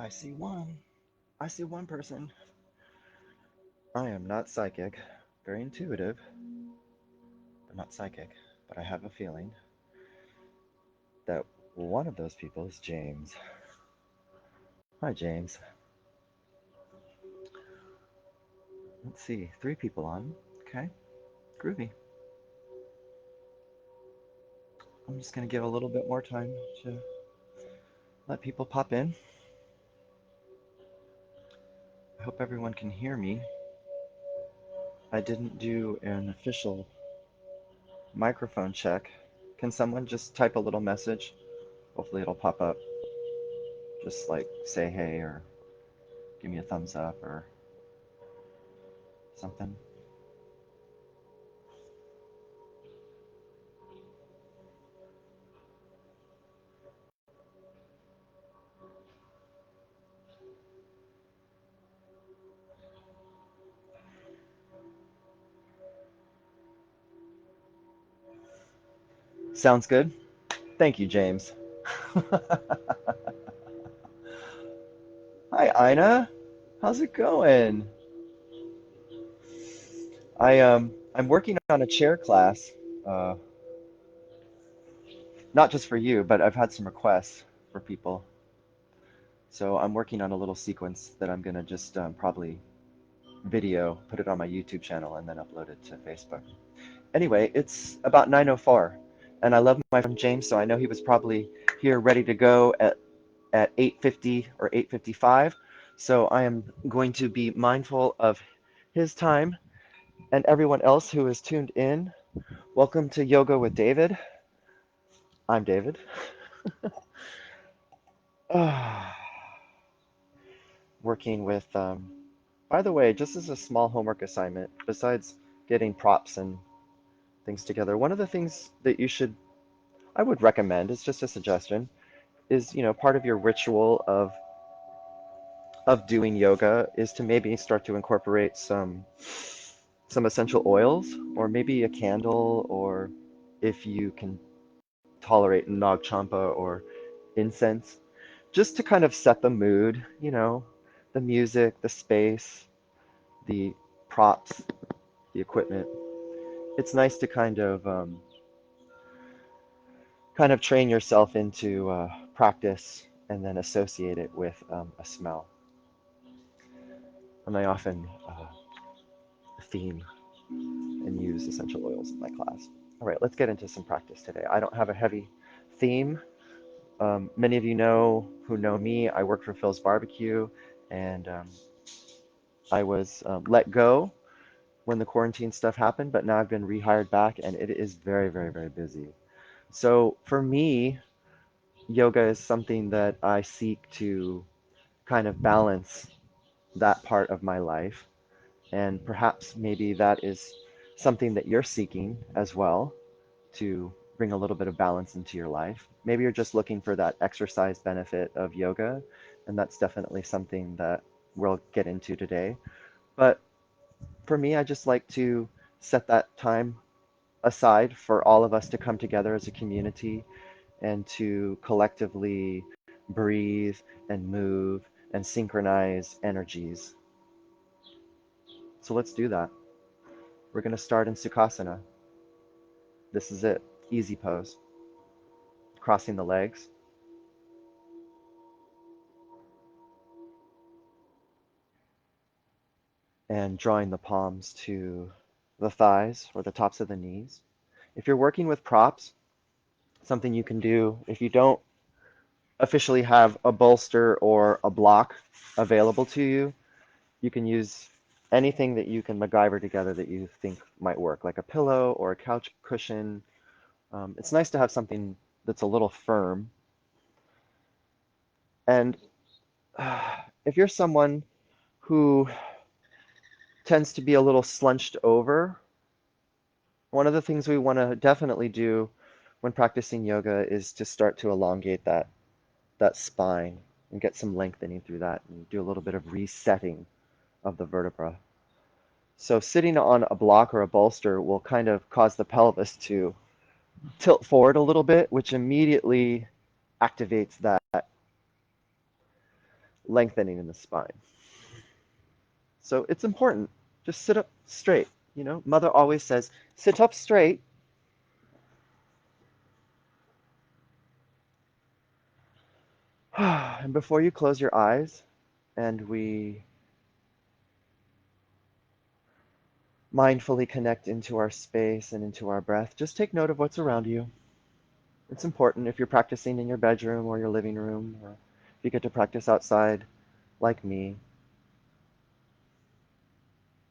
I see one. I see one person. I am not psychic. Very intuitive, but not psychic. But I have a feeling that one of those people is James. Hi, James. Let's see. Three people on. Okay. Groovy. I'm just going to give a little bit more time to let people pop in. I hope everyone can hear me. I didn't do an official microphone check. Can someone just type a little message? Hopefully it'll pop up. Just like say hey or give me a thumbs up or something. Sounds good? Thank you, James. Hi, Ina. How's it going? I'm working on a chair class. Uh, Not just for you, but I've had some requests for people. So I'm working on a little sequence that I'm gonna just probably video, put it on my YouTube channel, and then upload it to Facebook. Anyway, it's about 9:04, and I love my friend James, so I know he was probably here ready to go at 8:50 or 8:55. So I am going to be mindful of his time and everyone else who is tuned in. Welcome to Yoga with David. I'm David. Working with, by the way, just as a small homework assignment, besides getting props and things together, one of the things that I would recommend, it's just a suggestion, is, part of your ritual of doing yoga is to maybe start to incorporate some essential oils or maybe a candle, or if you can tolerate Nag Champa or incense, just to kind of set the mood, the music, the space, the props, the equipment. It's nice to kind of train yourself into practice and then associate it with a smell. And I often theme and use essential oils in my class. All right, let's get into some practice today. I don't have a heavy theme. Many of you who know me, I work for Phil's Barbecue, and I was let go when the quarantine stuff happened, but now I've been rehired back, and it is very, very, very busy. So for me, yoga is something that I seek to kind of balance that part of my life, and perhaps maybe that is something that you're seeking as well, to bring a little bit of balance into your life. Maybe you're just looking for that exercise benefit of yoga, and that's definitely something that we'll get into today. But for me, I just like to set that time aside for all of us to come together as a community and to collectively breathe and move and synchronize energies. So let's do that. We're going to start in Sukhasana. This is it. Easy pose. Crossing the legs and drawing the palms to the thighs or the tops of the knees. If you're working with props, something you can do if you don't officially have a bolster or a block available to you, you can use anything that you can MacGyver together that you think might work, like a pillow or a couch cushion. It's nice to have something that's a little firm. And if you're someone who tends to be a little slunched over, one of the things we want to definitely do when practicing yoga is to start to elongate that spine and get some lengthening through that and do a little bit of resetting of the vertebra. So sitting on a block or a bolster will kind of cause the pelvis to tilt forward a little bit, which immediately activates lengthening in the spine. So it's important. Just sit up straight. You know, mother always says, sit up straight. And before you close your eyes and we mindfully connect into our space and into our breath, just take note of what's around you. It's important if you're practicing in your bedroom or your living room, or if you get to practice outside like me.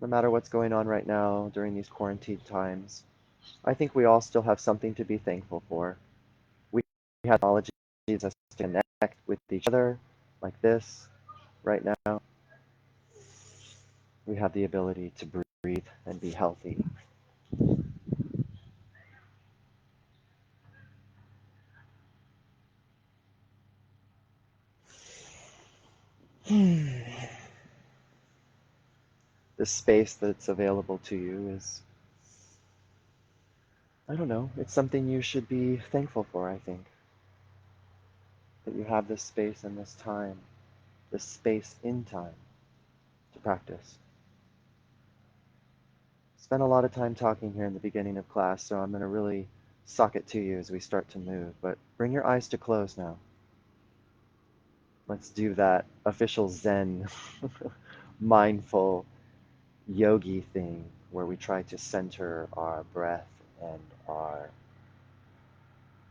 No matter what's going on right now during these quarantine times, I think we all still have something to be thankful for. We have technology that allows us to connect with each other like this right now. We have the ability to breathe and be healthy. The space that's available to you is, I don't know, it's something you should be thankful for, I think. That you have this space and this time, this space in time to practice. Spent a lot of time talking here in the beginning of class, so I'm going to really sock it to you as we start to move. But bring your eyes to close now. Let's do that official Zen, mindful yogi thing where we try to center our breath and our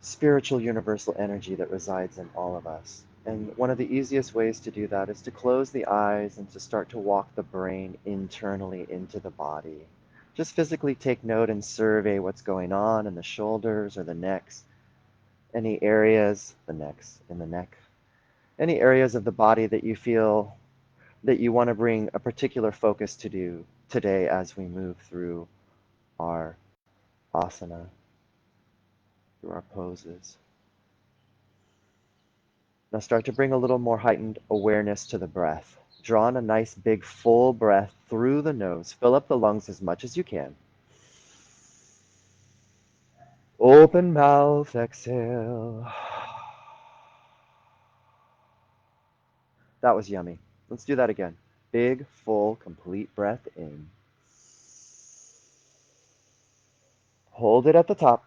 spiritual universal energy that resides in all of us. And one of the easiest ways to do that is to close the eyes and to start to walk the brain internally into the body. Just physically take note and survey what's going on in the shoulders or the necks, any areas, in the neck, any areas of the body that you feel that you want to bring a particular focus to do today as we move through our asana, through our poses. Now start to bring a little more heightened awareness to the breath. Draw in a nice big full breath through the nose. Fill up the lungs as much as you can. Open mouth, exhale. That was yummy. Let's do that again. Big, full, complete breath in. Hold it at the top.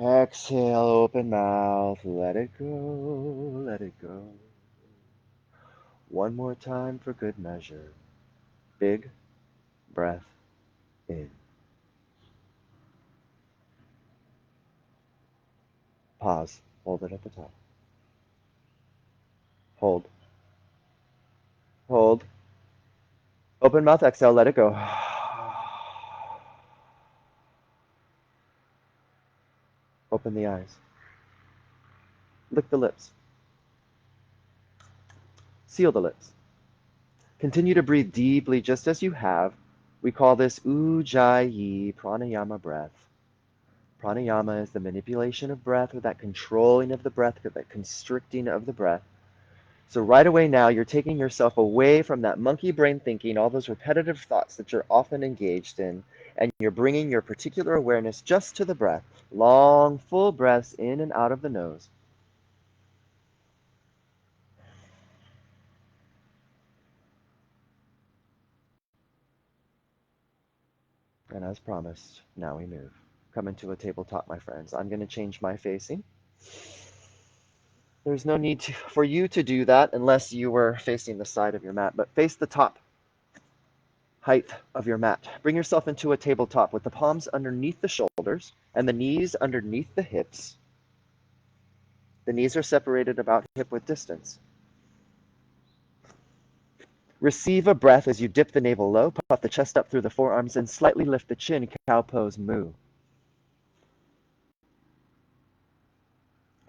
Exhale, open mouth. Let it go, let it go. One more time for good measure. Big breath in. Pause. Hold it at the top. Hold. Hold. Open mouth, exhale, let it go. Open the eyes. Lick the lips. Seal the lips. Continue to breathe deeply just as you have. We call this Ujjayi pranayama breath. Pranayama is the manipulation of breath, or that controlling of the breath, or that constricting of the breath. So right away now, you're taking yourself away from that monkey brain thinking, all those repetitive thoughts that you're often engaged in, and you're bringing your particular awareness just to the breath. Long, full breaths in and out of the nose. And as promised, now we move. Come into a tabletop, my friends. I'm going to change my facing. There's no need for you to do that unless you were facing the side of your mat, but face the top height of your mat. Bring yourself into a tabletop with the palms underneath the shoulders and the knees underneath the hips. The knees are separated about hip width distance. Receive a breath as you dip the navel low, puff the chest up through the forearms, and slightly lift the chin, cow pose, moo.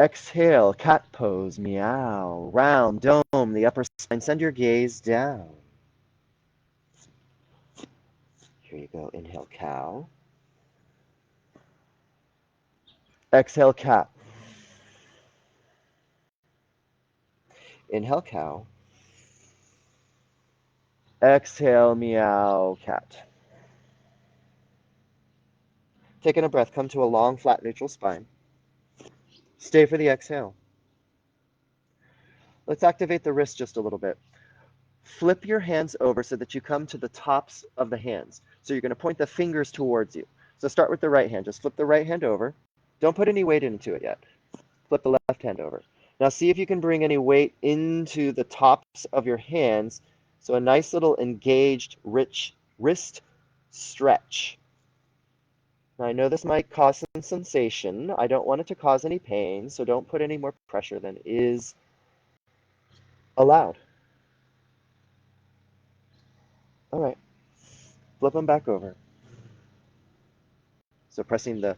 Exhale, cat pose, meow. Round, dome, the upper spine. Send your gaze down. Here you go. Inhale, cow. Exhale, cat. Inhale, cow. Exhale, meow, cat. Taking a breath, come to a long, flat, neutral spine. Stay for the exhale. Let's activate the wrist just a little bit. Flip your hands over so that you come to the tops of the hands. So you're going to point the fingers towards you. So start with the right hand. Just flip the right hand over. Don't put any weight into it yet. Flip the left hand over. Now see if you can bring any weight into the tops of your hands. So a nice little engaged, rich wrist stretch. Now I know this might cause some sensation. I don't want it to cause any pain, so don't put any more pressure than is allowed. All right, flip them back over. So pressing the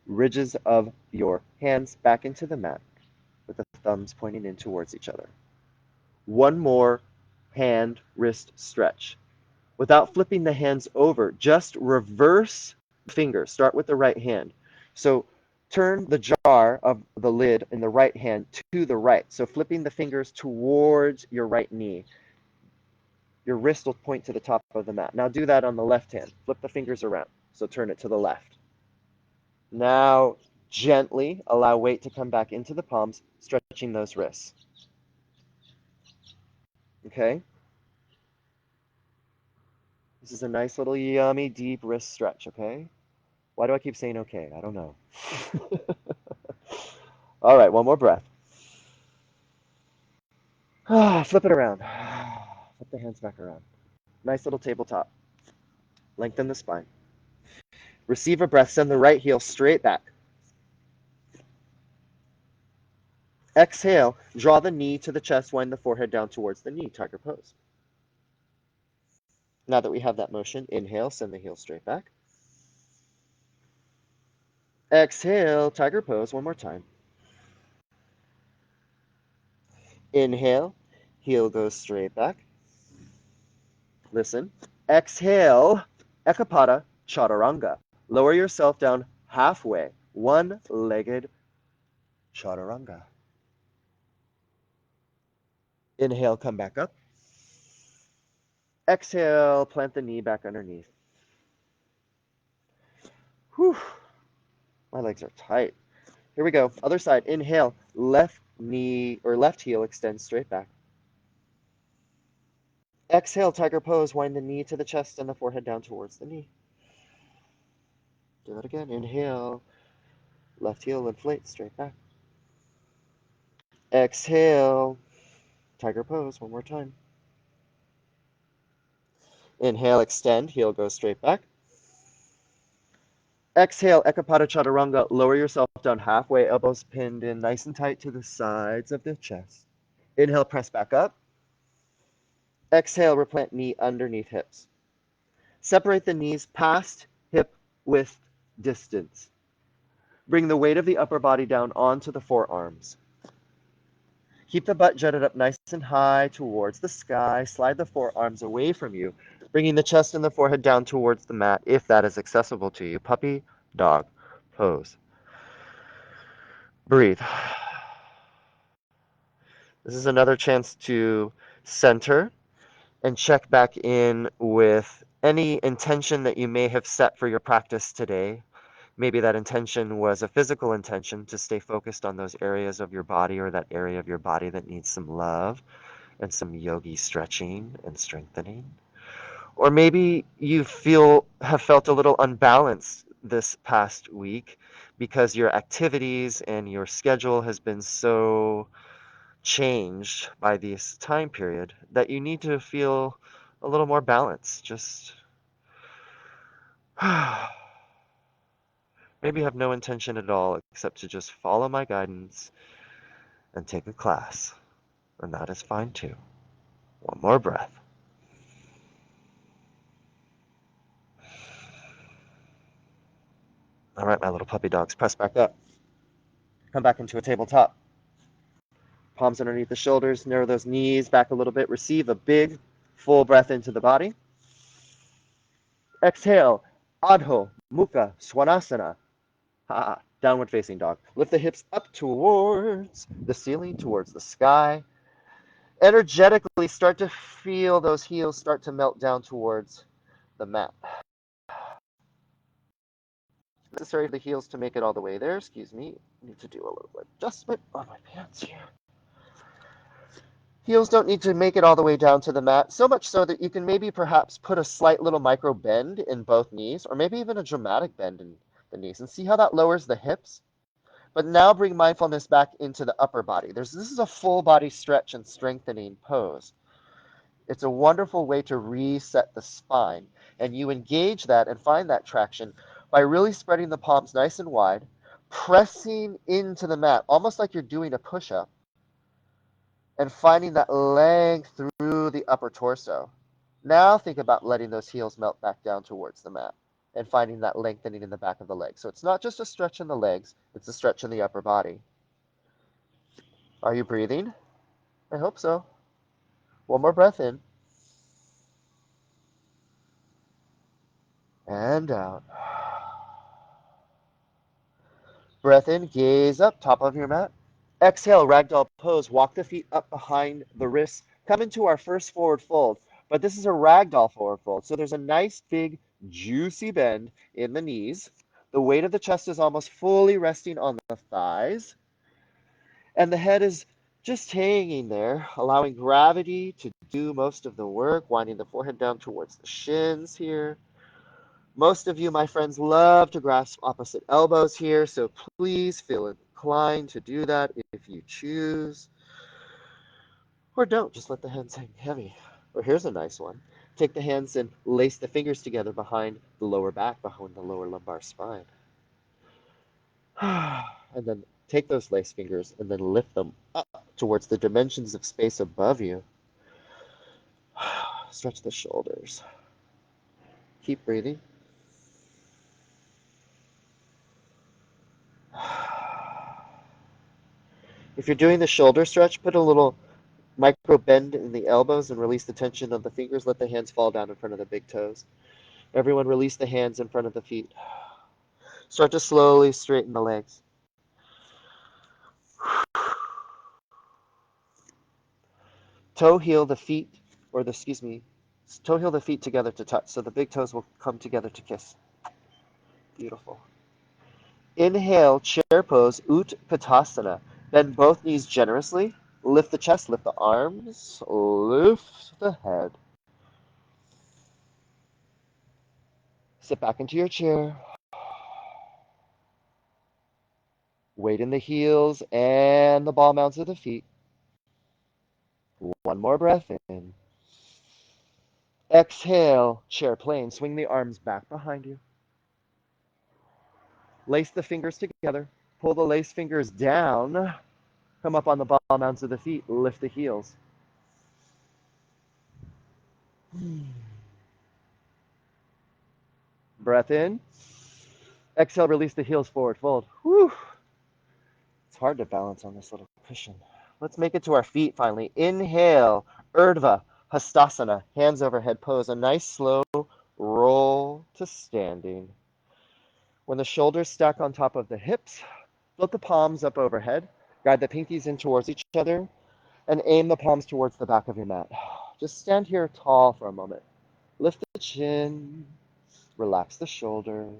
ridges of your hands back into the mat with the thumbs pointing in towards each other. One more hand wrist stretch. Without flipping the hands over, just reverse fingers. Start with the right hand. So turn the jar of the lid in the right hand to the right. So flipping the fingers towards your right knee. Your wrist will point to the top of the mat. Now do that on the left hand. Flip the fingers around. So turn it to the left. Now gently allow weight to come back into the palms, stretching those wrists. Okay? This is a nice little yummy deep wrist stretch, okay? Why do I keep saying okay? I don't know. All right, one more breath. Flip it around. Flip the hands back around. Nice little tabletop. Lengthen the spine. Receive a breath. Send the right heel straight back. Exhale. Draw the knee to the chest. Wind the forehead down towards the knee. Tiger pose. Now that we have that motion, inhale. Send the heel straight back. Exhale. Tiger pose. One more time. Inhale. Heel goes straight back. Listen. Exhale. Ekapada Chaturanga. Lower yourself down halfway. One-legged Chaturanga. Inhale, come back up. Exhale, plant the knee back underneath. Whew. My legs are tight. Here we go. Other side. Inhale, left knee or left heel extends straight back. Exhale, tiger pose. Wind the knee to the chest and the forehead down towards the knee. Do that again. Inhale, left heel inflate straight back. Exhale, tiger pose. One more time. Inhale, extend. Heel goes straight back. Exhale, Ekapada Chaturanga. Lower yourself down halfway, elbows pinned in nice and tight to the sides of the chest. Inhale, press back up. Exhale, replant knee underneath hips. Separate the knees past hip width distance. Bring the weight of the upper body down onto the forearms. Keep the butt jutted up nice and high towards the sky. Slide the forearms away from you, bringing the chest and the forehead down towards the mat if that is accessible to you. Puppy dog pose. Breathe. This is another chance to center and check back in with any intention that you may have set for your practice today. Maybe that intention was a physical intention to stay focused on those areas of your body or that area of your body that needs some love and some yogi stretching and strengthening. Or maybe you have felt a little unbalanced this past week because your activities and your schedule has been so changed by this time period that you need to feel a little more balanced. Just maybe have no intention at all except to just follow my guidance and take a class. And that is fine too. One more breath. All right, my little puppy dogs, press back up. Come back into a tabletop. Palms underneath the shoulders, narrow those knees back a little bit. Receive a big, full breath into the body. Exhale, Adho Mukha Svanasana. Downward facing dog. Lift the hips up towards the ceiling, towards the sky. Energetically start to feel those heels start to melt down towards the mat. Necessary for the heels to make it all the way there. Excuse me. Need to do a little adjustment on my pants here. Heels don't need to make it all the way down to the mat, so much so that you can maybe perhaps put a slight little micro bend in both knees, or maybe even a dramatic bend in the knees, and see how that lowers the hips. But now bring mindfulness back into the upper body. This is a full body stretch and strengthening pose. It's a wonderful way to reset the spine. And you engage that and find that traction by really spreading the palms nice and wide, pressing into the mat, almost like you're doing a push-up, and finding that length through the upper torso. Now think about letting those heels melt back down towards the mat and finding that lengthening in the back of the leg. So it's not just a stretch in the legs, it's a stretch in the upper body. Are you breathing? I hope so. One more breath in. And out. Breath in, gaze up, top of your mat. Exhale, ragdoll pose. Walk the feet up behind the wrists. Come into our first forward fold. But this is a ragdoll forward fold. So there's a nice, big, juicy bend in the knees. The weight of the chest is almost fully resting on the thighs. And the head is just hanging there, allowing gravity to do most of the work, winding the forehead down towards the shins here. Most of you, my friends, love to grasp opposite elbows here, so please feel inclined to do that if you choose. Or don't, just let the hands hang heavy. Or here's a nice one. Take the hands and lace the fingers together behind the lower back, behind the lower lumbar spine. And then take those lace fingers and then lift them up towards the dimensions of space above you. Stretch the shoulders. Keep breathing. If you're doing the shoulder stretch, put a little micro bend in the elbows and release the tension of the fingers. Let the hands fall down in front of the big toes. Everyone release the hands in front of the feet. Start to slowly straighten the legs. Toe heel the feet, toe heel the feet together to touch. So the big toes will come together to kiss. Beautiful. Inhale, chair pose, Utkatasana. Bend both knees generously. Lift the chest, lift the arms, lift the head. Sit back into your chair. Weight in the heels and the ball mounds of the feet. One more breath in. Exhale, chair plane. Swing the arms back behind you. Lace the fingers together. Pull the lace fingers down. Come up on the ball mounds of the feet. Lift the heels. Breath in. Exhale, release the heels forward, fold. Whew. It's hard to balance on this little cushion. Let's make it to our feet finally. Inhale, Urdhva Hastasana, hands overhead pose. A nice slow roll to standing. When the shoulders stack on top of the hips, float the palms up overhead. Guide the pinkies in towards each other and aim the palms towards the back of your mat. Just stand here tall for a moment. Lift the chin, relax the shoulders,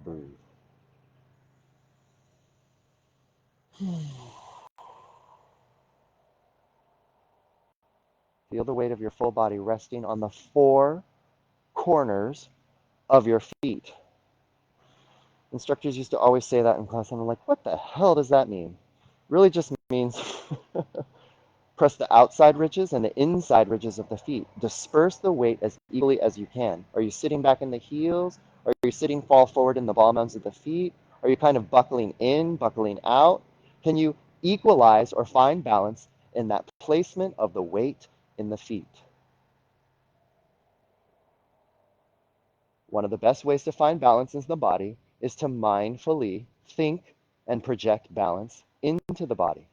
breathe. Feel the weight of your full body resting on the four corners of your feet. Instructors used to always say that in class, and I'm like, what the hell does that mean? Really just means press the outside ridges and the inside ridges of the feet. Disperse the weight as equally as you can. Are you sitting back in the heels? Are you sitting fall forward in the ball mounds of the feet? Are you kind of buckling in, buckling out? Can you equalize or find balance in that placement of the weight in the feet? One of the best ways to find balance in the body is to mindfully think and project balance into the body.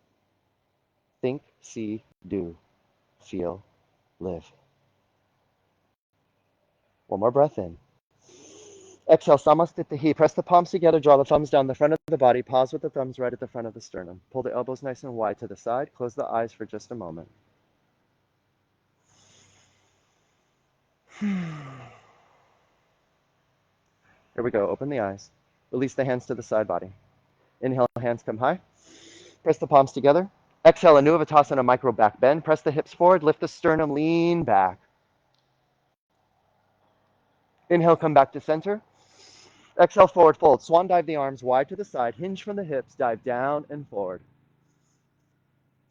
Think, see, do, feel, live. One more breath in. Exhale, Samastitihi. Press the palms together, draw the thumbs down the front of the body, pause with the thumbs right at the front of the sternum. Pull the elbows nice and wide to the side, close the eyes for just a moment. Here we go, open the eyes. Release the hands to the side body. Inhale, hands come high. Press the palms together. Exhale, Anuvatasana, micro back bend. Press the hips forward, lift the sternum, lean back. Inhale, come back to center. Exhale, forward fold. Swan dive the arms wide to the side, hinge from the hips, dive down and forward.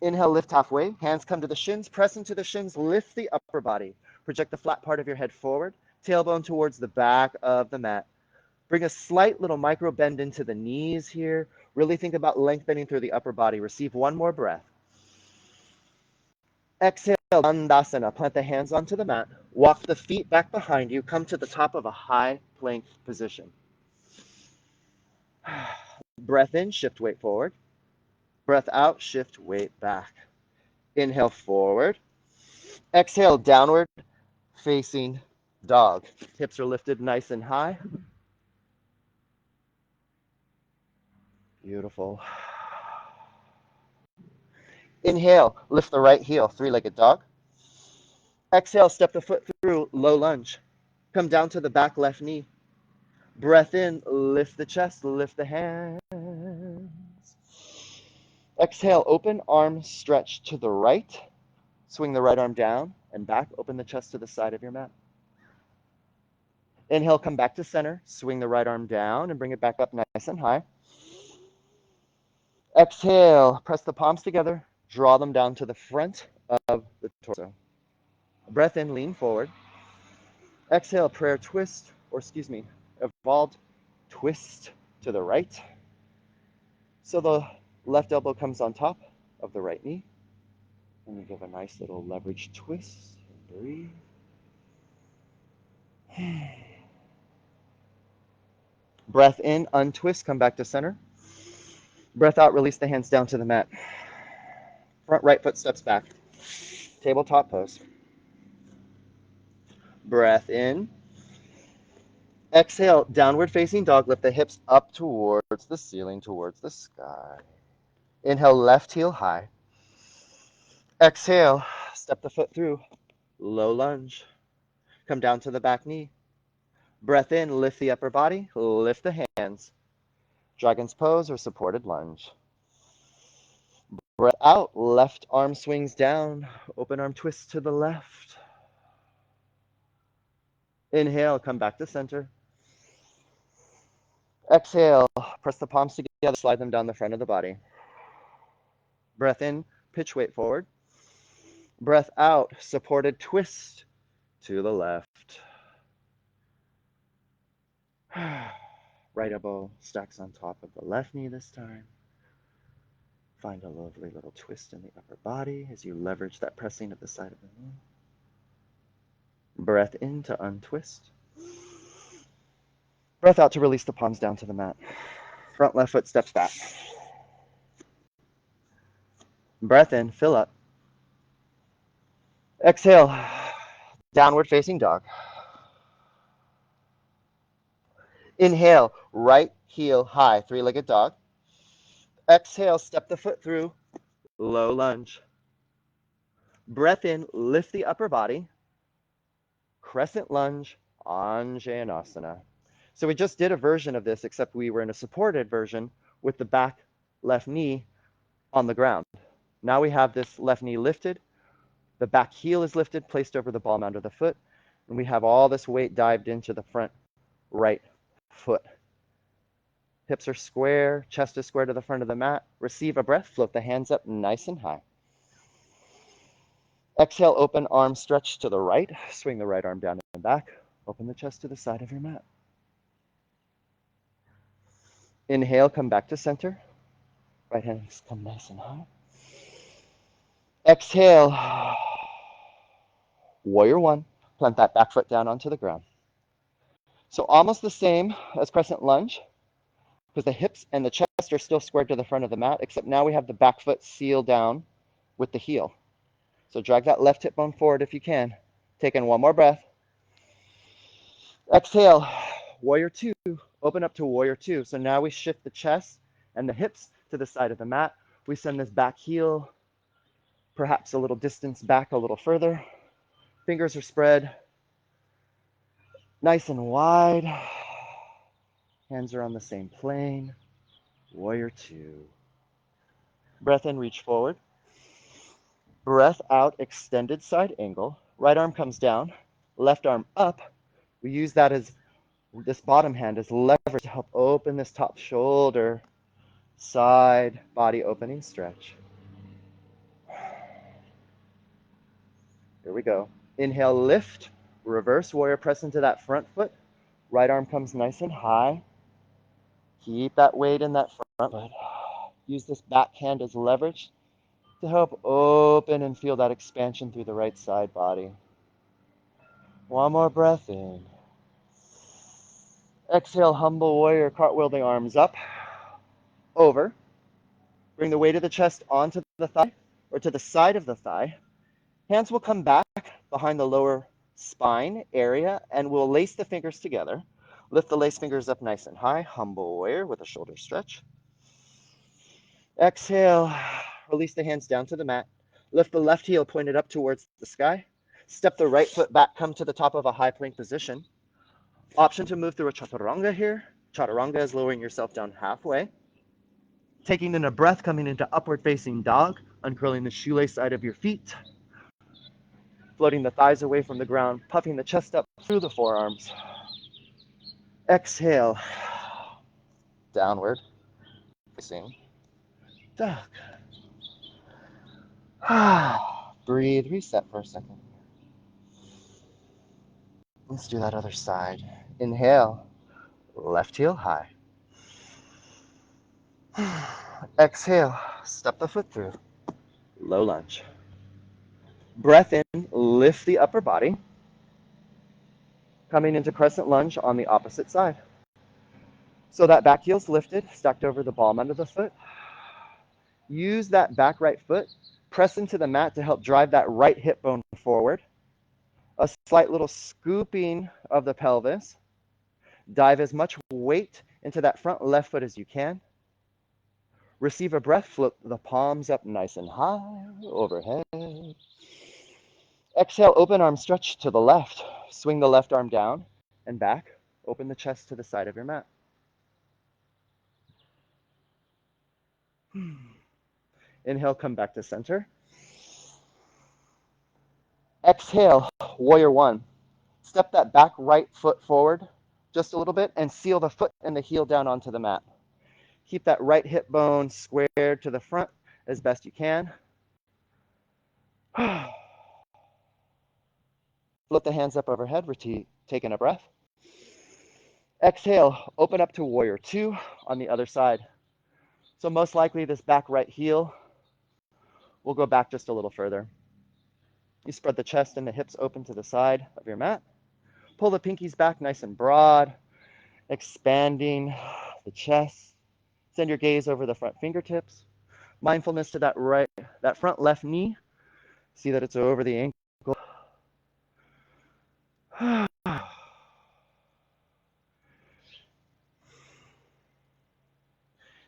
Inhale, lift halfway. Hands come to the shins, press into the shins, lift the upper body. Project the flat part of your head forward, tailbone towards the back of the mat. Bring a slight little micro bend into the knees here. Really think about lengthening through the upper body. Receive one more breath. Exhale, Dandasana. Plant the hands onto the mat. Walk the feet back behind you. Come to the top of a high plank position. Breath in, shift weight forward. Breath out, shift weight back. Inhale, forward. Exhale, downward facing dog. Hips are lifted nice and high. Beautiful. Inhale, lift the right heel, three-legged dog. Exhale, step the foot through, low lunge. Come down to the back left knee. Breath in, lift the chest, lift the hands. Exhale, open arm stretch to the right. Swing the right arm down and back. Open the chest to the side of your mat. Inhale, come back to center. Swing the right arm down and bring it back up nice and high. Exhale, press the palms together. Draw them down to the front of the torso. Breath in, lean forward. Exhale, prayer twist, evolved twist to the right. So the left elbow comes on top of the right knee. And we give a nice little leverage twist and breathe. Breath in, untwist, come back to center. Breath out, release the hands down to the mat. Front right foot steps back. Tabletop pose. Breath in. Exhale, downward facing dog. Lift the hips up towards the ceiling, towards the sky. Inhale, left heel high. Exhale, step the foot through. Low lunge. Come down to the back knee. Breath in, lift the upper body, lift the hands. Dragon's pose or supported lunge. Breath out, left arm swings down, open arm twist to the left. Inhale, come back to center. Exhale, press the palms together, slide them down the front of the body. Breath in, pitch weight forward. Breath out, supported twist to the left. Right elbow stacks on top of the left knee this time. Find a lovely little twist in the upper body as you leverage that pressing at the side of the knee. Breath in to untwist. Breath out to release the palms down to the mat. Front left foot steps back. Breath in, fill up. Exhale, downward facing dog. Inhale, right heel high, three-legged dog. Exhale, step the foot through, low lunge. Breath in, lift the upper body. Crescent lunge, Anjaneyasana. So we just did a version of this, except we were in a supported version with the back left knee on the ground. Now we have this left knee lifted, the back heel is lifted, placed over the ball mound of the foot, and we have all this weight dived into the front right foot. Hips are square, chest is square to the front of the mat. Receive a breath, float the hands up nice and high. Exhale, open arm stretch to the right, swing the right arm down and back, open the chest to the side of your mat. Inhale, come back to center. Right hands come nice and high. Exhale, warrior one. Plant that back foot down onto the ground. So almost the same as crescent lunge, because the hips and the chest are still squared to the front of the mat, except now we have the back foot sealed down with the heel. So drag that left hip bone forward if you can. Take in one more breath. Exhale, warrior two. Open up to warrior two. So now we shift the chest and the hips to the side of the mat. We send this back heel perhaps a little distance back, a little further. Fingers are spread nice and wide. Hands are on the same plane. Warrior two. Breath in, reach forward. Breath out, extended side angle. Right arm comes down, left arm up. We use that as this bottom hand as leverage to help open this top shoulder, side body opening stretch. Here we go. Inhale, lift, reverse warrior, press into that front foot. Right arm comes nice and high. Keep that weight in that front foot. Use this back hand as leverage to help open and feel that expansion through the right side body. One more breath in. Exhale, humble warrior, cartwheel the arms up, over. Bring the weight of the chest onto the thigh or to the side of the thigh. Hands will come back behind the lower spine area and we'll lace the fingers together. Lift the lace fingers up nice and high, humble warrior with a shoulder stretch. Exhale, release the hands down to the mat. Lift the left heel pointed up towards the sky. Step the right foot back, come to the top of a high plank position. Option to move through a chaturanga here. Chaturanga is lowering yourself down halfway. Taking in a breath, coming into upward facing dog, uncurling the shoelace side of your feet. Floating the thighs away from the ground, puffing the chest up through the forearms. Exhale, downward facing dog. Breathe, reset for a second. Let's do that other side. Inhale, left heel high. Exhale, step the foot through, low lunge. Breath in, lift the upper body. Coming into crescent lunge on the opposite side. So that back heel's lifted, stacked over the palm under the foot. Use that back right foot, press into the mat to help drive that right hip bone forward. A slight little scooping of the pelvis. Dive as much weight into that front left foot as you can. Receive a breath, float the palms up nice and high, overhead. Exhale, open arm stretch to the left. Swing the left arm down and back. Open the chest to the side of your mat. Inhale, come back to center. Exhale, warrior one. Step that back right foot forward just a little bit and seal the foot and the heel down onto the mat. Keep that right hip bone squared to the front as best you can. Float the hands up overhead, taking a breath. Exhale, open up to warrior two on the other side. So most likely this back right heel will go back just a little further. You spread the chest and the hips open to the side of your mat. Pull the pinkies back nice and broad, expanding the chest. Send your gaze over the front fingertips. Mindfulness to that front left knee. See that it's over the ankle.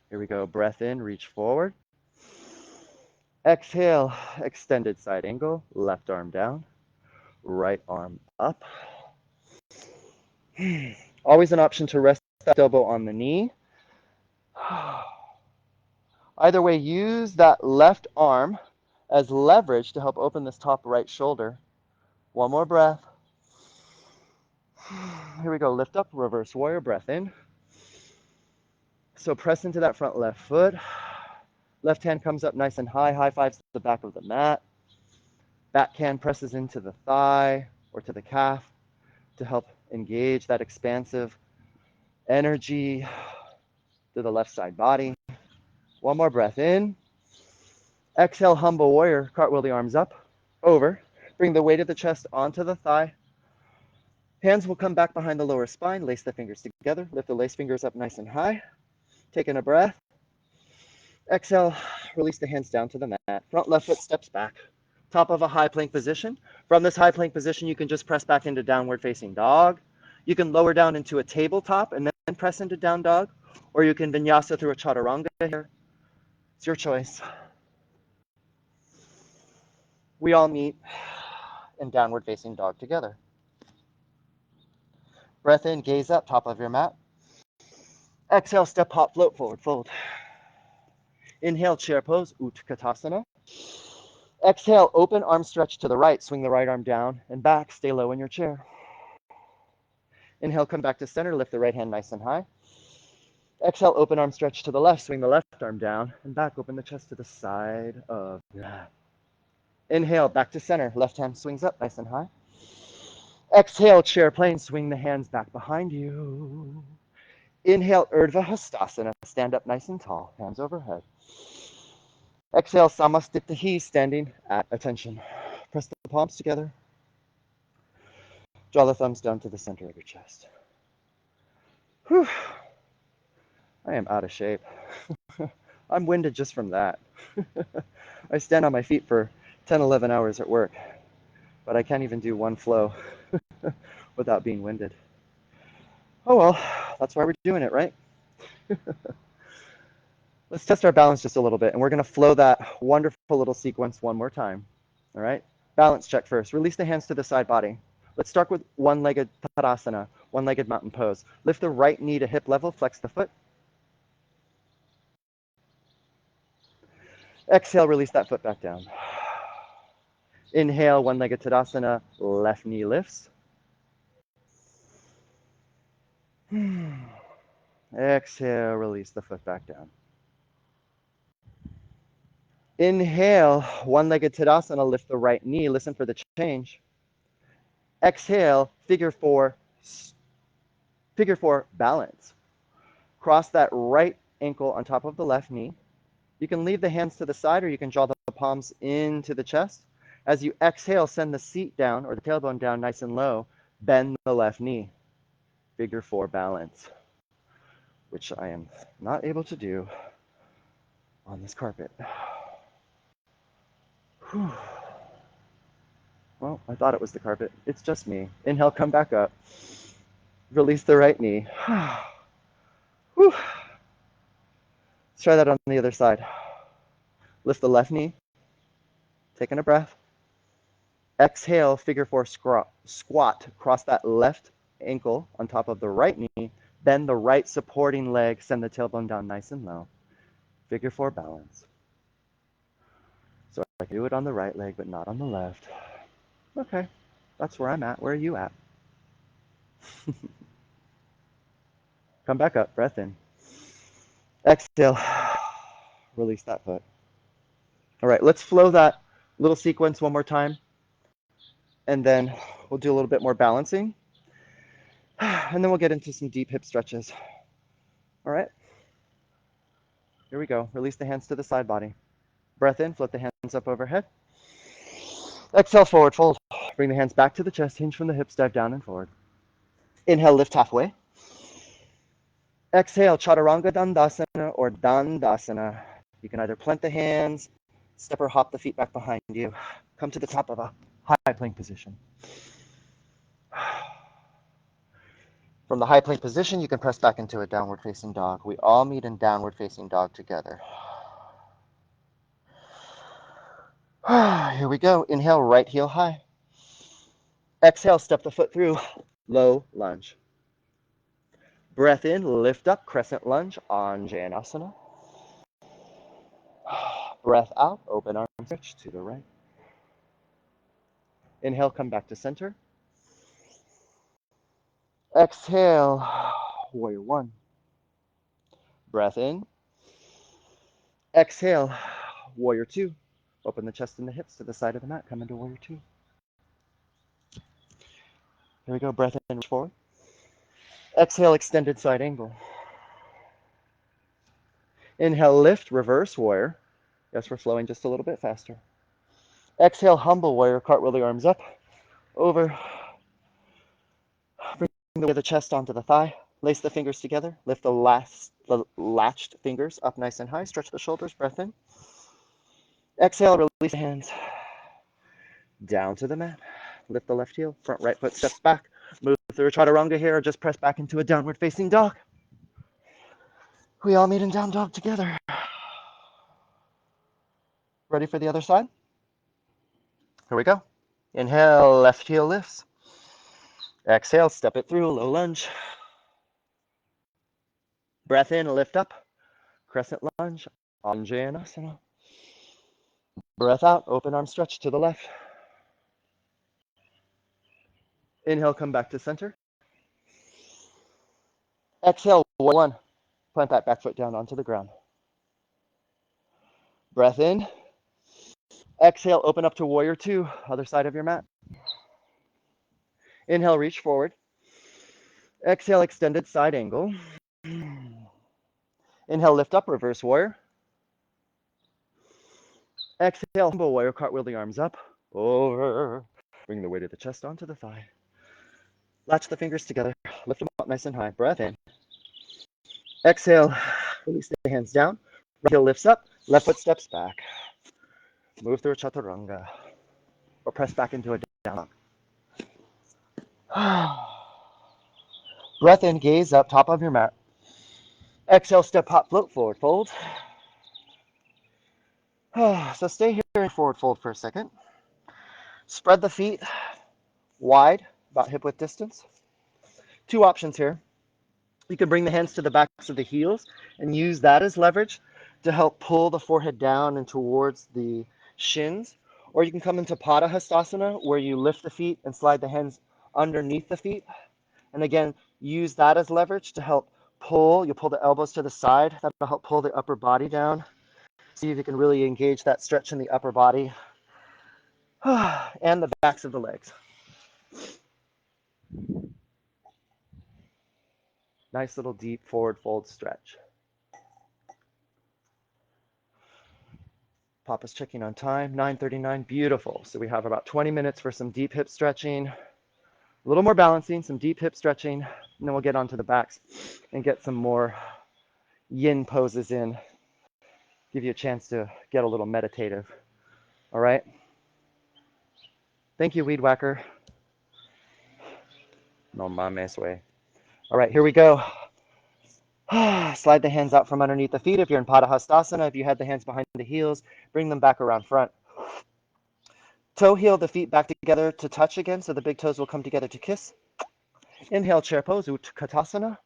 Here we go. Breath in, reach forward. Exhale, extended side angle, left arm down, right arm up. Always an option to rest that elbow on the knee. Either way, use that left arm as leverage to help open this top right shoulder. One more breath. Here we go. Lift up, reverse warrior, breath in. So press into that front left foot. Left hand comes up nice and high, high fives to the back of the mat. Back hand presses into the thigh or to the calf to help engage that expansive energy to the left side body. One more breath in. Exhale, humble warrior, cartwheel the arms up, over. Bring the weight of the chest onto the thigh. Hands will come back behind the lower spine. Lace the fingers together. Lift the lace fingers up nice and high. Taking a breath. Exhale, release the hands down to the mat. Front left foot steps back. Top of a high plank position. From this high plank position, you can just press back into downward facing dog. You can lower down into a tabletop and then press into down dog, or you can vinyasa through a chaturanga here. It's your choice. We all meet in downward facing dog together. Breath in, gaze up, top of your mat. Exhale, step, hop, float, forward fold. Inhale, chair pose, Utkatasana. Exhale, open arm stretch to the right, swing the right arm down and back, stay low in your chair. Inhale, come back to center, lift the right hand nice and high. Exhale, open arm stretch to the left, swing the left arm down and back, open the chest to the side of your head. Inhale, back to center, left hand swings up nice and high. Exhale, chair plane, swing the hands back behind you. Inhale, Urdhva Hastasana, stand up nice and tall, hands overhead. Exhale, Samastiptahi, standing at attention. Press the palms together. Draw the thumbs down to the center of your chest. Whew. I am out of shape. I'm winded just from that. I stand on my feet for 10, 11 hours at work, but I can't even do one flow without being winded. Oh well, that's why we're doing it, right? Let's test our balance just a little bit, and we're going to flow that wonderful little sequence one more time. All right? Balance check first. Release the hands to the side body. Let's start with one-legged Tadasana, one-legged mountain pose. Lift the right knee to hip level, flex the foot. Exhale, release that foot back down. Inhale, one-legged Tadasana, left knee lifts. Exhale, release the foot back down. Inhale, one-legged Tadasana, lift the right knee. Listen for the change. Exhale, figure four balance. Cross that right ankle on top of the left knee. You can leave the hands to the side or you can draw the palms into the chest. As you exhale, send the seat down or the tailbone down nice and low. Bend the left knee. Figure four balance, which I am not able to do on this carpet. Whew. Well, I thought it was the carpet. It's just me. Inhale, come back up. Release the right knee. Whew. Let's try that on the other side. Lift the left knee. Taking a breath. Exhale, figure four squat. Cross that left ankle on top of the right knee. Bend the right supporting leg. Send the tailbone down nice and low. Figure four balance. So I can do it on the right leg, but not on the left. Okay, that's where I'm at. Where are you at? Come back up, breath in. Exhale, release that foot. All right, let's flow that little sequence one more time. And then we'll do a little bit more balancing. And then we'll get into some deep hip stretches. All right, here we go. Release the hands to the side body. Breath in, float the hands up overhead. Exhale, forward fold. Bring the hands back to the chest, hinge from the hips, dive down and forward. Inhale, lift halfway. Exhale, Chaturanga Dandasana or Dandasana. You can either plant the hands, step or hop the feet back behind you. Come to the top of a high plank position. From the high plank position, you can press back into a downward facing dog. We all meet in downward facing dog together. Here we go. Inhale, right heel high. Exhale, step the foot through, low lunge. Breath in, lift up, crescent lunge, Anjaneyasana. Breath out, open arm stretch to the right. Inhale, come back to center. Exhale, warrior one. Breath in. Exhale, warrior two. Open the chest and the hips to the side of the mat. Come into warrior two. Here we go, breath in, reach forward. Exhale, extended side angle. Inhale, lift, reverse warrior. Yes, we're flowing just a little bit faster. Exhale, humble warrior, cartwheel the arms up, over. Bring the chest onto the thigh. Lace the fingers together. Lift the latched fingers up nice and high. Stretch the shoulders, breath in. Exhale, release the hands. Down to the mat. Lift the left heel. Front right foot steps back. Move through a chaturanga here or just press back into a downward facing dog. We all meet in down dog together. Ready for the other side? Here we go. Inhale, left heel lifts. Exhale, step it through, low lunge. Breath in, lift up. Crescent lunge, Anjaneyasana. Breath out, open arm stretch to the left. Inhale, come back to center. Exhale, one. Plant that back foot down onto the ground. Breath in. Exhale, open up to warrior two, other side of your mat. Inhale, reach forward. Exhale, extended side angle. Inhale, lift up, reverse warrior. Exhale, humble warrior, cartwheel the arms up, over. Bring the weight of the chest onto the thigh. Latch the fingers together, lift them up nice and high. Breath in. Exhale, release the hands down. Right heel lifts up, left foot steps back. Move through a chaturanga, or press back into a down dog. Breath in, gaze up, top of your mat. Exhale, step, hop, float, forward fold. So stay here in forward fold for a second. Spread the feet wide, about hip width distance. Two options here. You can bring the hands to the backs of the heels and use that as leverage to help pull the forehead down and towards the shins. Or you can come into Pada Hastasana, where you lift the feet and slide the hands underneath the feet. And again, use that as leverage to help pull. You pull the elbows to the side. That'll help pull the upper body down. See if you can really engage that stretch in the upper body and the backs of the legs. Nice little deep forward fold stretch. Papa's checking on time, 9:39, beautiful. So we have about 20 minutes for some deep hip stretching, a little more balancing, some deep hip stretching, and then we'll get onto the backs and get some more yin poses in. Give you a chance to get a little meditative. All right? Thank you, Weed Whacker. No mames way. All right, here we go. Slide the hands out from underneath the feet if you're in Pada Hastasana. If you had the hands behind the heels, bring them back around front. Toe heel the feet back together to touch again, so the big toes will come together to kiss. Inhale, chair pose, Utkatasana.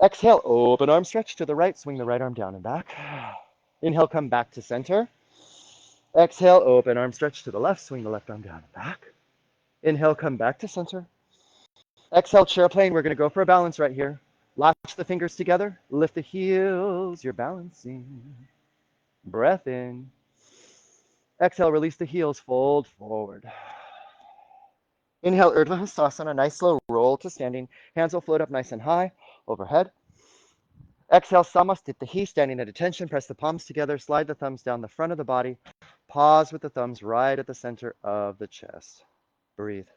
Exhale, open arm stretch to the right, swing the right arm down and back. Inhale, come back to center. Exhale, open arm stretch to the left, swing the left arm down and back. Inhale, come back to center. Exhale, chair plane. We're going to go for a balance right here. Latch the fingers together, lift the heels, you're balancing. Breath in. Exhale, release the heels, fold forward. Inhale, Urdhva Hastasana, nice slow roll to standing. Hands will float up nice and high, overhead. Exhale, Samastitihi, standing at attention. Press the palms together, slide the thumbs down the front of the body. Pause with the thumbs right at the center of the chest. Breathe.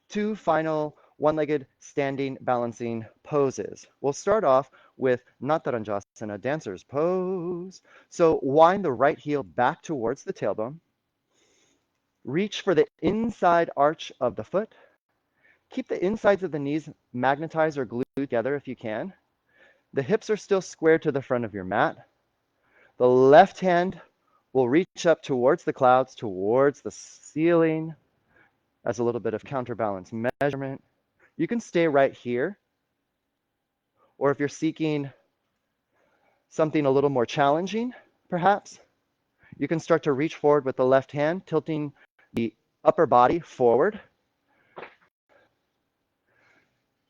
Two final one-legged standing balancing poses. We'll start off with Nataranjasana, dancer's pose. So wind the right heel back towards the tailbone. Reach for the inside arch of the foot. Keep the insides of the knees magnetized or glued together if you can. The hips are still square to the front of your mat. The left hand will reach up towards the clouds, towards the ceiling, as a little bit of counterbalance measurement. You can stay right here, or if you're seeking something a little more challenging, perhaps, you can start to reach forward with the left hand, tilting the upper body forward.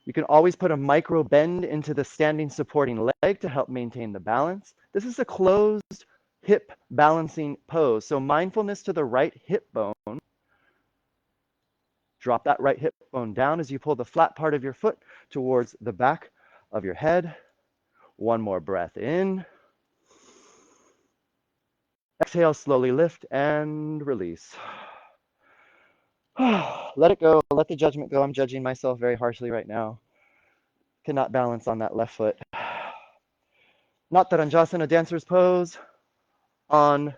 You can always put a micro bend into the standing supporting leg to help maintain the balance. This is a closed hip balancing pose. So mindfulness to the right hip bone. Drop that right hip bone down as you pull the flat part of your foot towards the back of your head. One more breath in. Exhale, slowly lift and release. Let it go. Let the judgment go. I'm judging myself very harshly right now. Cannot balance on that left foot. Nataranjasana, dancer's pose. On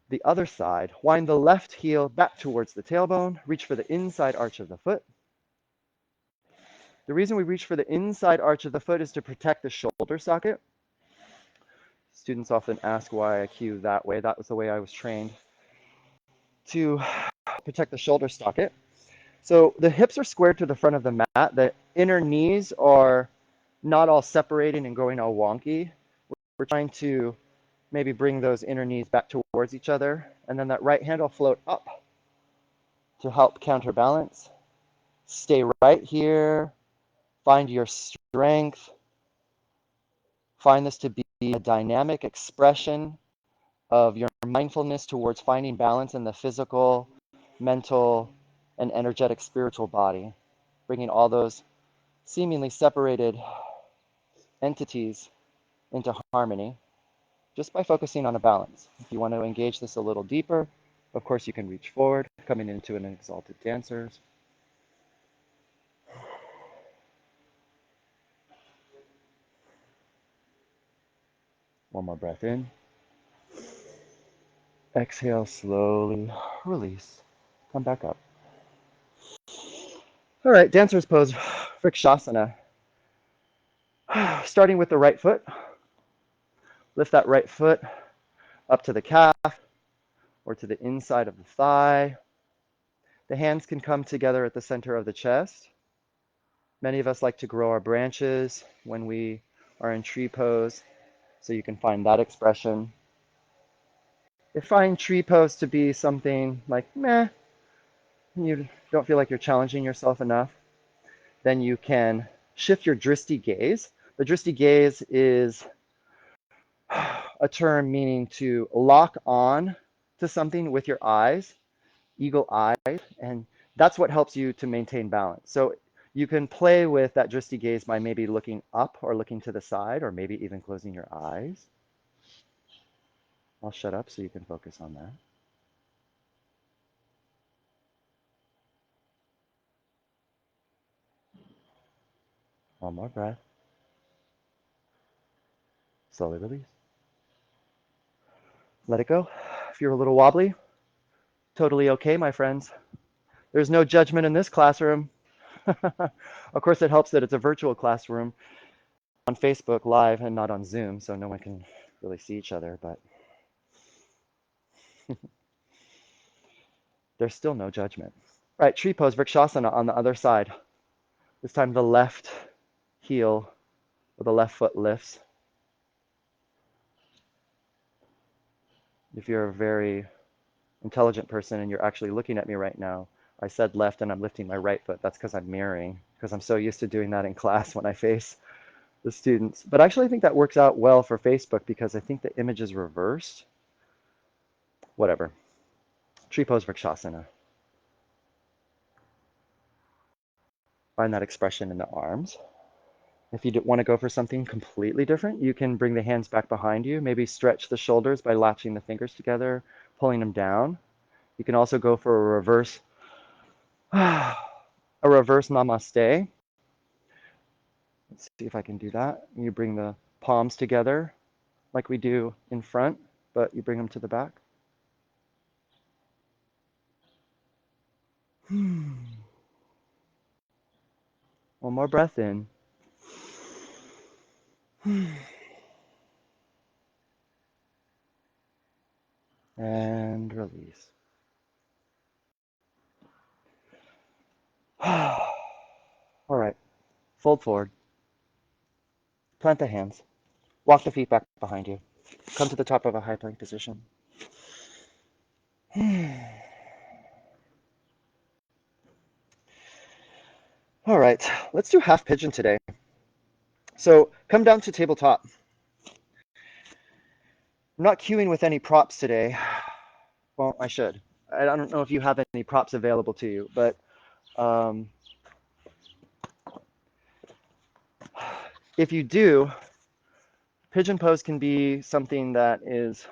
the other side, wind the left heel back towards the tailbone. Reach for the inside arch of the foot. The reason we reach for the inside arch of the foot is to protect the shoulder socket. Students often ask why I cue that way. That was the way I was trained, to protect the shoulder socket. So the hips are squared to the front of the mat. The inner knees are not all separating and going all wonky. we're trying to maybe bring those inner knees back towards each other, and then that right hand will float up to help counterbalance. Stay right here, find your strength, find this to be a dynamic expression of your mindfulness towards finding balance in the physical, mental, and energetic spiritual body, bringing all those seemingly separated entities into harmony just by focusing on a balance. If you want to engage this a little deeper, of course you can reach forward, coming into an exalted dancers. One more breath in. Exhale, slowly release. Come back up. All right, dancer's pose, Vrikshasana. Starting with the right foot. Lift that right foot up to the calf or to the inside of the thigh. The hands can come together at the center of the chest. Many of us like to grow our branches when we are in tree pose, so you can find that expression. If you find tree pose to be something like meh, you don't feel like you're challenging yourself enough, then you can shift your drishti gaze. The drishti gaze is a term meaning to lock on to something with your eyes, eagle eyes, and that's what helps you to maintain balance. So you can play with that drishti gaze by maybe looking up or looking to the side, or maybe even closing your eyes. I'll shut up so you can focus on that. One more breath. Slowly release. Let it go. If you're a little wobbly, totally okay, my friends. There's no judgment in this classroom. Of course, it helps that it's a virtual classroom on Facebook Live and not on Zoom, so no one can really see each other, but there's still no judgment. Right, tree pose, Vrikshasana on the other side. This time the left heel or the left foot lifts. If you're a very intelligent person and you're actually looking at me right now, I said left and I'm lifting my right foot. That's because I'm mirroring, because I'm so used to doing that in class when I face the students. But actually, I think that works out well for Facebook because I think the image is reversed. Whatever. Tree pose, Vrikshasana. Find that expression in the arms. If you want to go for something completely different, you can bring the hands back behind you. Maybe stretch the shoulders by latching the fingers together, pulling them down. You can also go for a reverse namaste. Let's see if I can do that. You bring the palms together like we do in front, but you bring them to the back. One more breath in. And release. All right, fold forward. Plant the hands. Walk the feet back behind you. Come to the top of a high plank position. All right, let's do half pigeon today. So come down to tabletop. I'm not cueing with any props today. Well, I should. I don't know if you have any props available to you, but if you do, pigeon pose can be something that is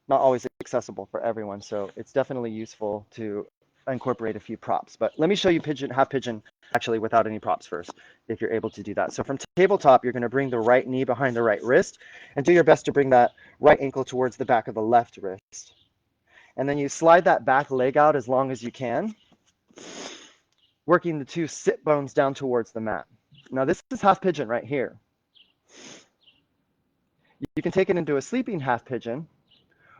not always accessible for everyone. So it's definitely useful to incorporate a few props. But let me show you half pigeon actually without any props first, if you're able to do that. So from tabletop, you're going to bring the right knee behind the right wrist and do your best to bring that right ankle towards the back of the left wrist. And then you slide that back leg out as long as you can, working the two sit bones down towards the mat. Now this is half pigeon right here. You can take it into a sleeping half pigeon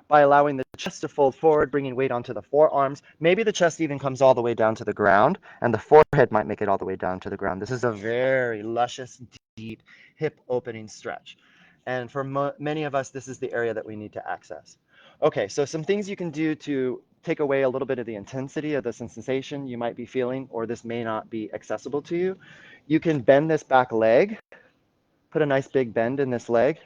by allowing the chest to fold forward, bringing weight onto the forearms. Maybe the chest even comes all the way down to the ground, and the forehead might make it all the way down to the ground. This is a very luscious, deep hip opening stretch. And for many of us, this is the area that we need to access. Okay, so some things you can do to take away a little bit of the intensity of the sensation you might be feeling, or this may not be accessible to you. You can bend this back leg, put a nice big bend in this leg,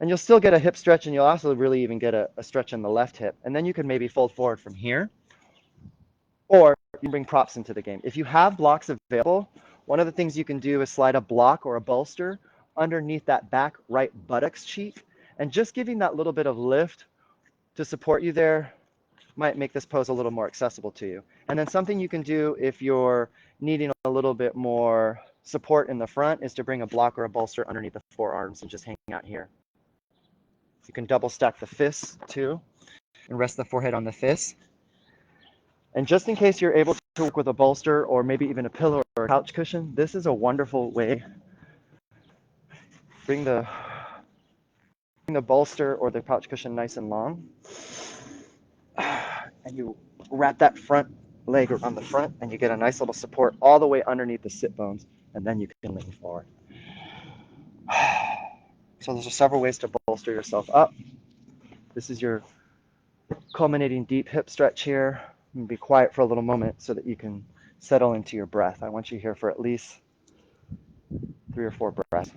and you'll still get a hip stretch, and you'll also really even get a stretch in the left hip. And then you can maybe fold forward from here, or you can bring props into the game. If you have blocks available, one of the things you can do is slide a block or a bolster underneath that back right buttocks cheek, and just giving that little bit of lift to support you there might make this pose a little more accessible to you. And then something you can do if you're needing a little bit more support in the front is to bring a block or a bolster underneath the forearms and just hang out here. You can double stack the fists too and rest the forehead on the fists. And just in case you're able to work with a bolster or maybe even a pillow or a couch cushion, this is a wonderful way. Bring the bolster or the couch cushion nice and long. And you wrap that front leg around the front and you get a nice little support all the way underneath the sit bones, and then you can lean forward. So there's several ways to bolster yourself up. This is your culminating deep hip stretch here. And be quiet for a little moment so that you can settle into your breath. I want you here for at least 3 or 4 breaths.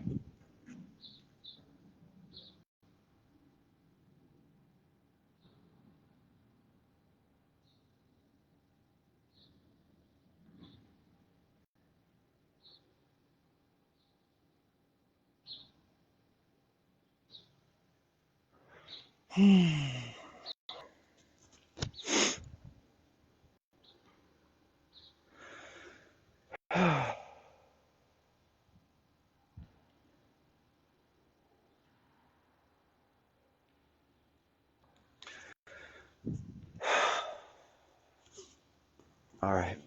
All right.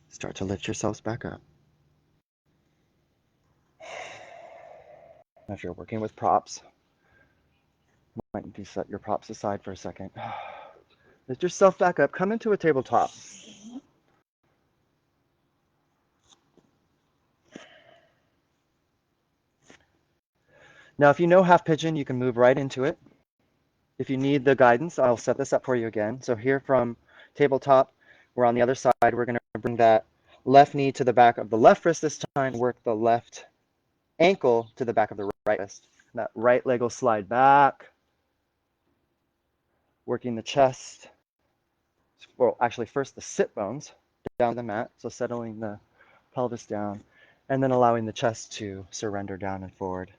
Start to lift yourselves back up. If you're working with props, you might need to set your props aside for a second. Lift yourself back up. Come into a tabletop. Now, if you know half pigeon, you can move right into it. If you need the guidance, I'll set this up for you again. So here from tabletop, we're on the other side. We're going to bring that left knee to the back of the left wrist this time. Work the left ankle to the back of the right wrist. That right leg will slide back. Working the chest. Well, actually, first the sit bones down the mat. So settling the pelvis down. And then allowing the chest to surrender down and forward.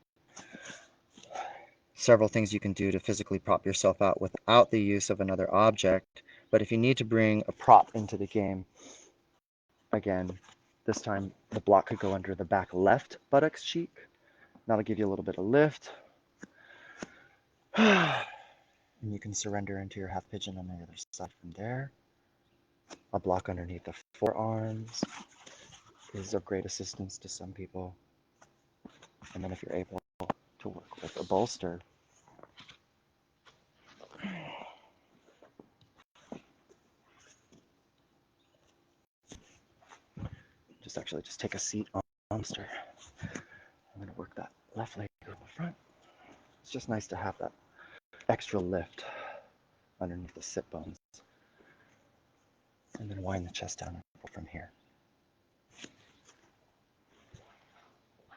Several things you can do to physically prop yourself out without the use of another object. But if you need to bring a prop into the game, again, this time the block could go under the back left buttocks cheek. That'll give you a little bit of lift. And you can surrender into your half pigeon on the other side from there. A block underneath the forearms is of great assistance to some people. And then if you're able to work with a bolster, just take a seat on the bolster. I'm going to work that left leg in the front. It's just nice to have that extra lift underneath the sit bones. And then wind the chest down from here.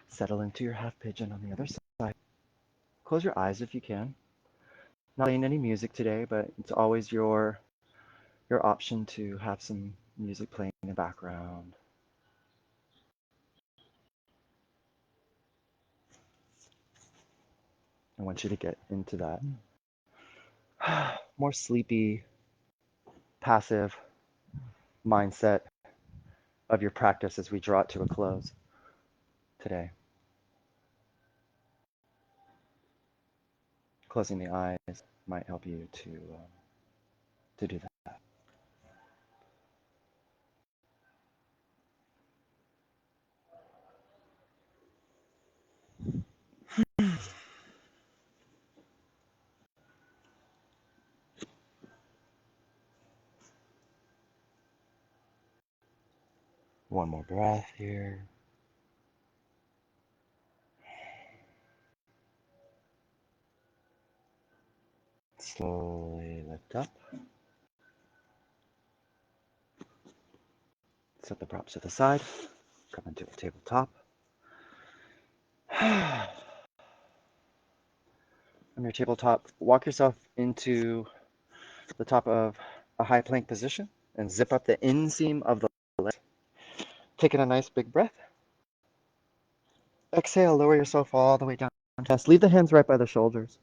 Settle into your half pigeon on the other side. Close your eyes if you can. Not playing any music today, but it's always your option to have some music playing in the background. I want you to get into that more sleepy, passive mindset of your practice as we draw it to a close today. Closing the eyes might help you to do that. One more breath here. Slowly lift up. Set the props to the side. Come into a tabletop. From your tabletop, walk yourself into the top of a high plank position and zip up the inseam of the leg. Taking a nice big breath. Exhale, lower yourself all the way down. Leave the hands right by the shoulders.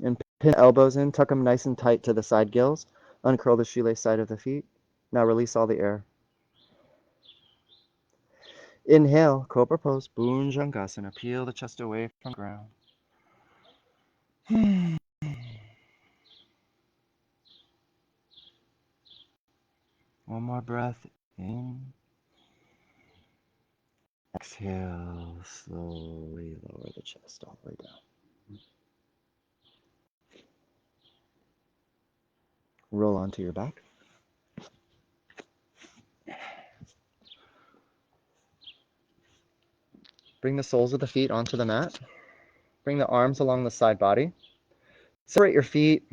And pin the elbows in, tuck them nice and tight to the side gills. Uncurl the shoelace side of the feet. Now release all the air. Inhale, Cobra Pose, Bhujangasana. Peel the chest away from the ground. One more breath in. Exhale, slowly lower the chest all the way down. Roll onto your back. Bring the soles of the feet onto the mat. Bring the arms along the side body. Separate your feet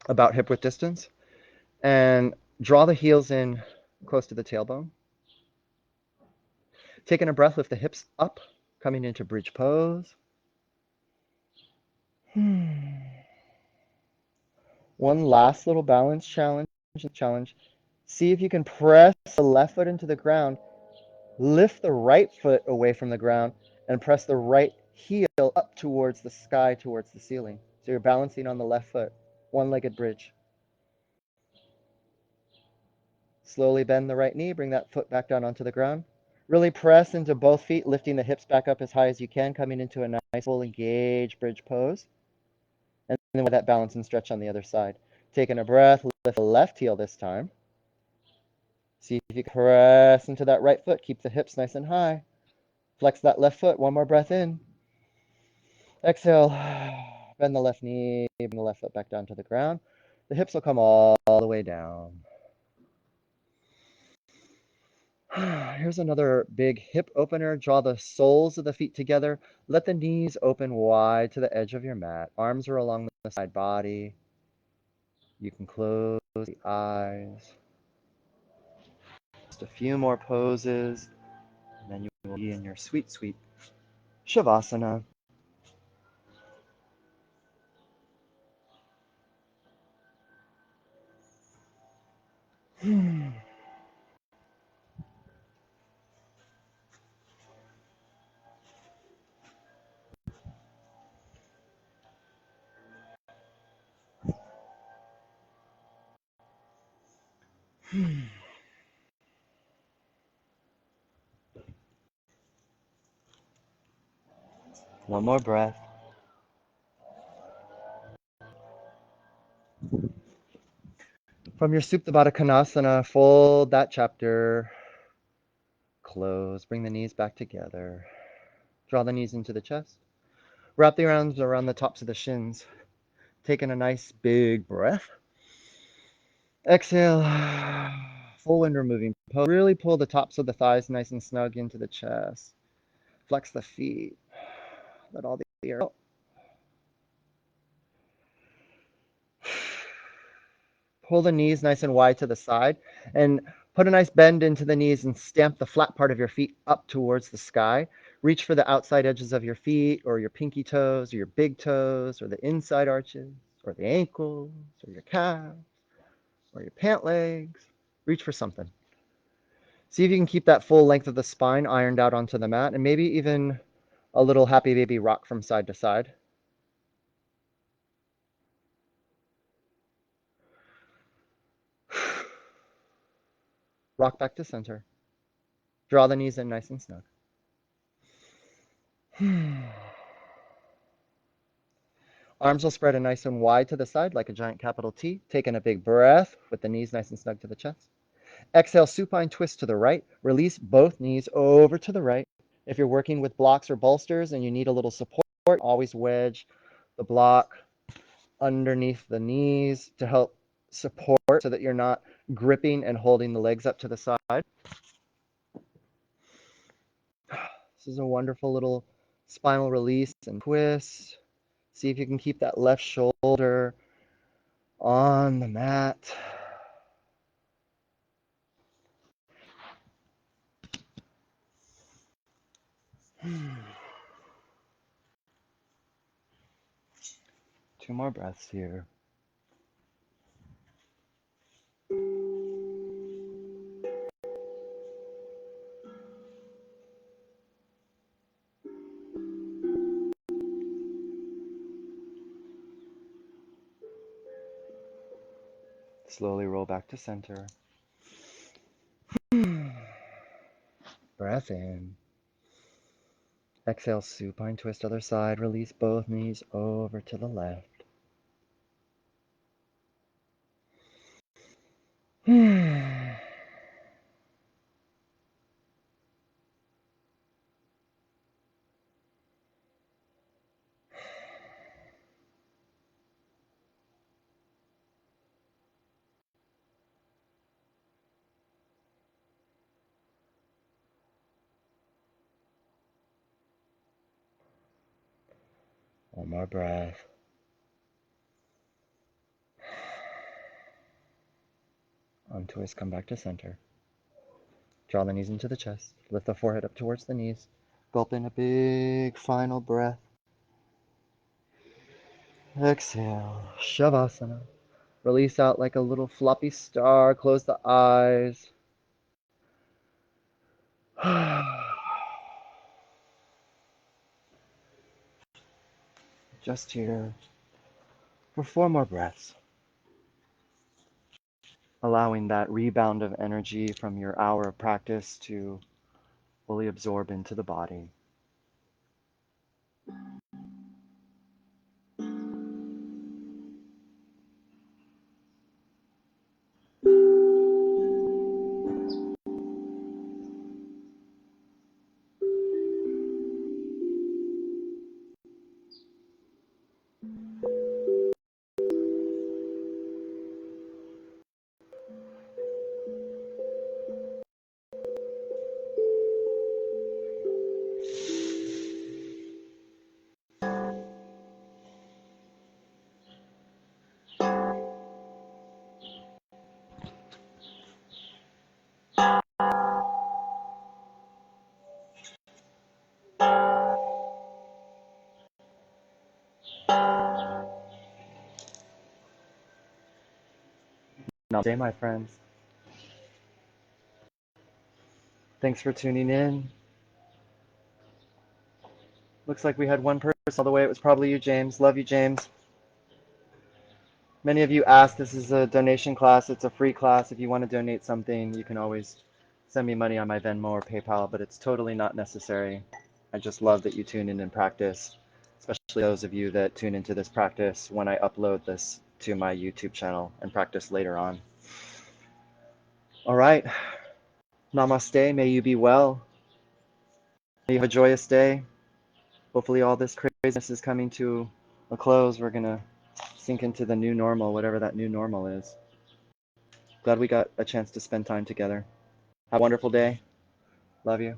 about hip width distance and draw the heels in close to the tailbone. Taking a breath, lift the hips up, coming into bridge pose. One last little balance challenge. See if you can press the left foot into the ground, lift the right foot away from the ground, and press the right heel up towards the sky, towards the ceiling. So you're balancing on the left foot, one-legged bridge. Slowly bend the right knee, bring that foot back down onto the ground. Really press into both feet, lifting the hips back up as high as you can, coming into a nice full engaged bridge pose. And then with that balance and stretch on the other side. Taking a breath, lift the left heel this time. See if you can press into that right foot. Keep the hips nice and high. Flex that left foot. One more breath in. Exhale. Bend the left knee. Bring the left foot back down to the ground. The hips will come all the way down. Here's another big hip opener. Draw the soles of the feet together. Let the knees open wide to the edge of your mat. Arms are along the side body. You can close the eyes. Just a few more poses, and then you will be in your sweet, sweet Shavasana. One more breath. From your Supta Baddha Konasana, fold that chapter. Close. Bring the knees back together. Draw the knees into the chest. Wrap the arms around the tops of the shins. Taking a nice big breath. Exhale. Full wind removing pose. Really pull the tops of the thighs nice and snug into the chest. Flex the feet. Let all the air out. Pull the knees nice and wide to the side and put a nice bend into the knees and stamp the flat part of your feet up towards the sky. Reach for the outside edges of your feet or your pinky toes or your big toes or the inside arches or the ankles or your calves or your pant legs. Reach for something. See if you can keep that full length of the spine ironed out onto the mat and maybe even a little happy baby rock from side to side. Rock back to center. Draw the knees in nice and snug. Arms will spread nice and wide to the side like a giant capital T. Taking a big breath with the knees nice and snug to the chest. Exhale, supine twist to the right. Release both knees over to the right. If you're working with blocks or bolsters and you need a little support, always wedge the block underneath the knees to help support so that you're not gripping and holding the legs up to the side. This is a wonderful little spinal release and twist. See if you can keep that left shoulder on the mat. Two more breaths here. Slowly roll back to center. Breath in. Exhale, supine twist other side. Release both knees over to the left. One more breath. Untwist, come back to center. Draw the knees into the chest. Lift the forehead up towards the knees. Gulp in a big final breath. Exhale, Shavasana. Release out like a little floppy star. Close the eyes. Just here for 4 more breaths. Allowing that rebound of energy from your hour of practice to fully absorb into the body. Namaste, my friends. Thanks for tuning in. Looks like we had one person all the way. It was probably you, James. Love you, James. Many of you asked, this is a donation class. It's a free class. If you want to donate something, you can always send me money on my Venmo or PayPal, but it's totally not necessary. I just love that you tune in and practice, especially those of you that tune into this practice when I upload this to my YouTube channel and practice later on. All right. Namaste. May you be well. May you have a joyous day. Hopefully all this craziness is coming to a close. We're going to sink into the new normal, whatever that new normal is. Glad we got a chance to spend time together. Have a wonderful day. Love you.